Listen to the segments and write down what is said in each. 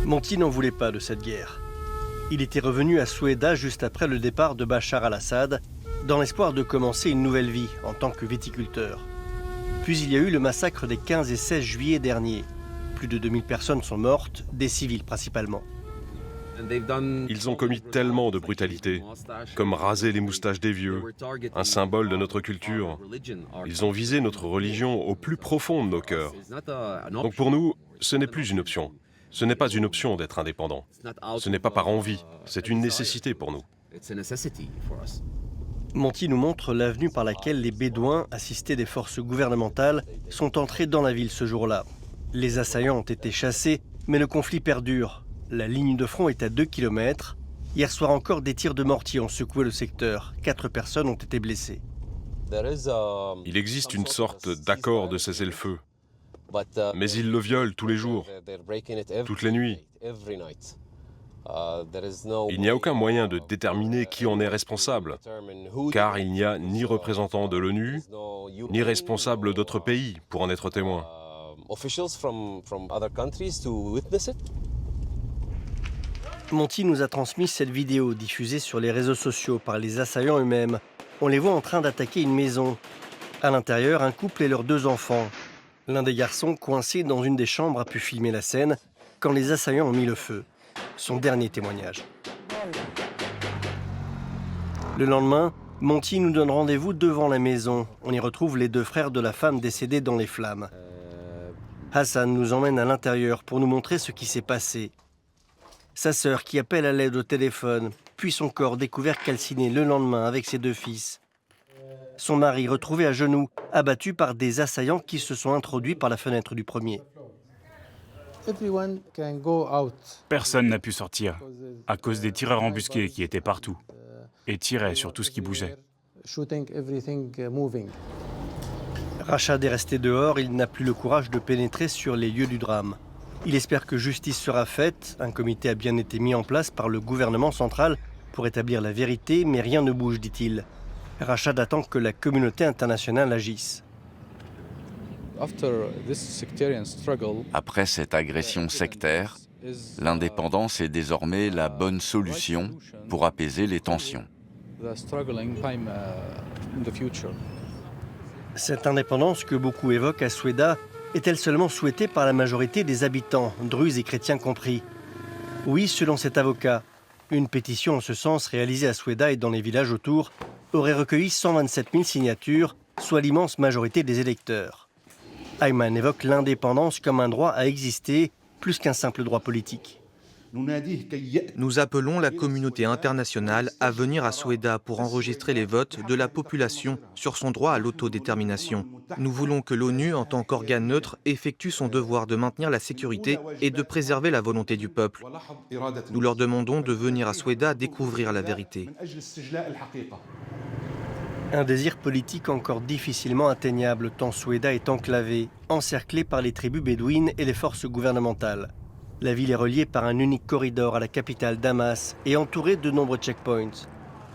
Monty n'en voulait pas de cette guerre. Il était revenu à Soueïda juste après le départ de Bachar al-Assad, dans l'espoir de commencer une nouvelle vie en tant que viticulteur. Puis il y a eu le massacre des 15 et 16 juillet dernier. Plus de 2000 personnes sont mortes, des civils principalement. Ils ont commis tellement de brutalités, comme raser les moustaches des vieux, un symbole de notre culture. Ils ont visé notre religion au plus profond de nos cœurs. Donc pour nous, ce n'est plus une option. Ce n'est pas une option d'être indépendant. Ce n'est pas par envie, c'est une nécessité pour nous. Monty nous montre l'avenue par laquelle les Bédouins, assistés des forces gouvernementales, sont entrés dans la ville ce jour-là. Les assaillants ont été chassés, mais le conflit perdure. La ligne de front est à 2 km. Hier soir encore, des tirs de mortier ont secoué le secteur. 4 personnes ont été blessées. Il existe une sorte d'accord de cessez-le-feu, mais ils le violent tous les jours, toutes les nuits. Il n'y a aucun moyen de déterminer qui en est responsable, car il n'y a ni représentant de l'ONU, ni responsable d'autres pays pour en être témoin. Monty nous a transmis cette vidéo diffusée sur les réseaux sociaux par les assaillants eux-mêmes. On les voit en train d'attaquer une maison. À l'intérieur, un couple et leurs 2 enfants. L'un des garçons, coincé dans une des chambres, a pu filmer la scène quand les assaillants ont mis le feu. Son dernier témoignage. Le lendemain, Monty nous donne rendez-vous devant la maison. On y retrouve les 2 frères de la femme décédée dans les flammes. Hassan nous emmène à l'intérieur pour nous montrer ce qui s'est passé. Sa sœur qui appelle à l'aide au téléphone, puis son corps découvert calciné le lendemain avec ses 2 fils. Son mari retrouvé à genoux, abattu par des assaillants qui se sont introduits par la fenêtre du premier. Personne n'a pu sortir à cause des tireurs embusqués qui étaient partout et tiraient sur tout ce qui bougeait. Rachad est resté dehors, il n'a plus le courage de pénétrer sur les lieux du drame. Il espère que justice sera faite. Un comité a bien été mis en place par le gouvernement central pour établir la vérité, mais rien ne bouge, dit-il. Rachad attend que la communauté internationale agisse. Après cette agression sectaire, l'indépendance est désormais la bonne solution pour apaiser les tensions. Cette indépendance que beaucoup évoquent à Soueïda est-elle seulement souhaitée par la majorité des habitants, druzes et chrétiens compris? Oui, selon cet avocat. Une pétition en ce sens réalisée à Soueïda et dans les villages autour aurait recueilli 127 000 signatures, soit l'immense majorité des électeurs. Ayman évoque l'indépendance comme un droit à exister, plus qu'un simple droit politique. Nous appelons la communauté internationale à venir à Soueïda pour enregistrer les votes de la population sur son droit à l'autodétermination. Nous voulons que l'ONU, en tant qu'organe neutre, effectue son devoir de maintenir la sécurité et de préserver la volonté du peuple. Nous leur demandons de venir à Soueïda découvrir la vérité. Un désir politique encore difficilement atteignable tant Soueïda est enclavée, encerclée par les tribus bédouines et les forces gouvernementales. La ville est reliée par un unique corridor à la capitale Damas et entourée de nombreux checkpoints.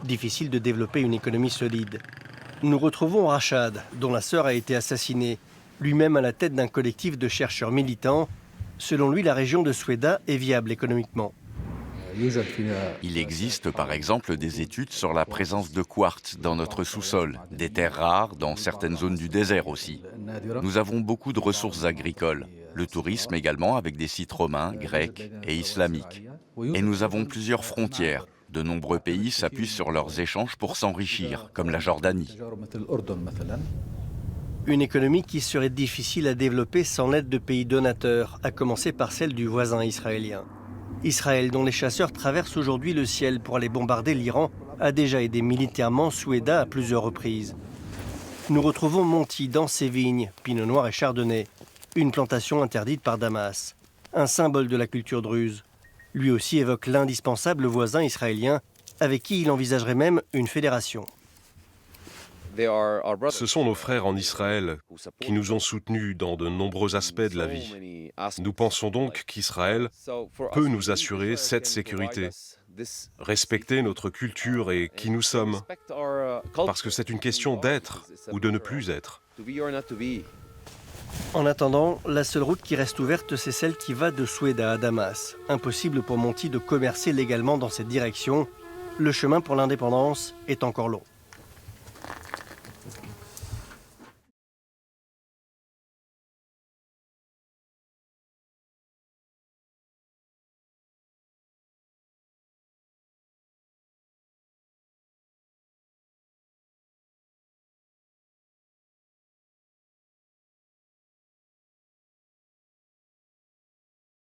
Difficile de développer une économie solide. Nous retrouvons Rachad, dont la sœur a été assassinée, lui-même à la tête d'un collectif de chercheurs militants. Selon lui, la région de Soueïda est viable économiquement. Il existe par exemple des études sur la présence de quartz dans notre sous-sol, des terres rares dans certaines zones du désert aussi. Nous avons beaucoup de ressources agricoles, le tourisme également avec des sites romains, grecs et islamiques. Et nous avons plusieurs frontières. De nombreux pays s'appuient sur leurs échanges pour s'enrichir, comme la Jordanie. Une économie qui serait difficile à développer sans l'aide de pays donateurs, à commencer par celle du voisin israélien. Israël, dont les chasseurs traversent aujourd'hui le ciel pour aller bombarder l'Iran, a déjà aidé militairement Soueïda à plusieurs reprises. Nous retrouvons Monty dans ses vignes, pinot noir et chardonnay, une plantation interdite par Damas, un symbole de la culture druze. Lui aussi évoque l'indispensable voisin israélien, avec qui il envisagerait même une fédération. Ce sont nos frères en Israël qui nous ont soutenus dans de nombreux aspects de la vie. Nous pensons donc qu'Israël peut nous assurer cette sécurité, respecter notre culture et qui nous sommes, parce que c'est une question d'être ou de ne plus être. En attendant, la seule route qui reste ouverte, c'est celle qui va de Soueïda à Damas. Impossible pour Monti de commercer légalement dans cette direction. Le chemin pour l'indépendance est encore long.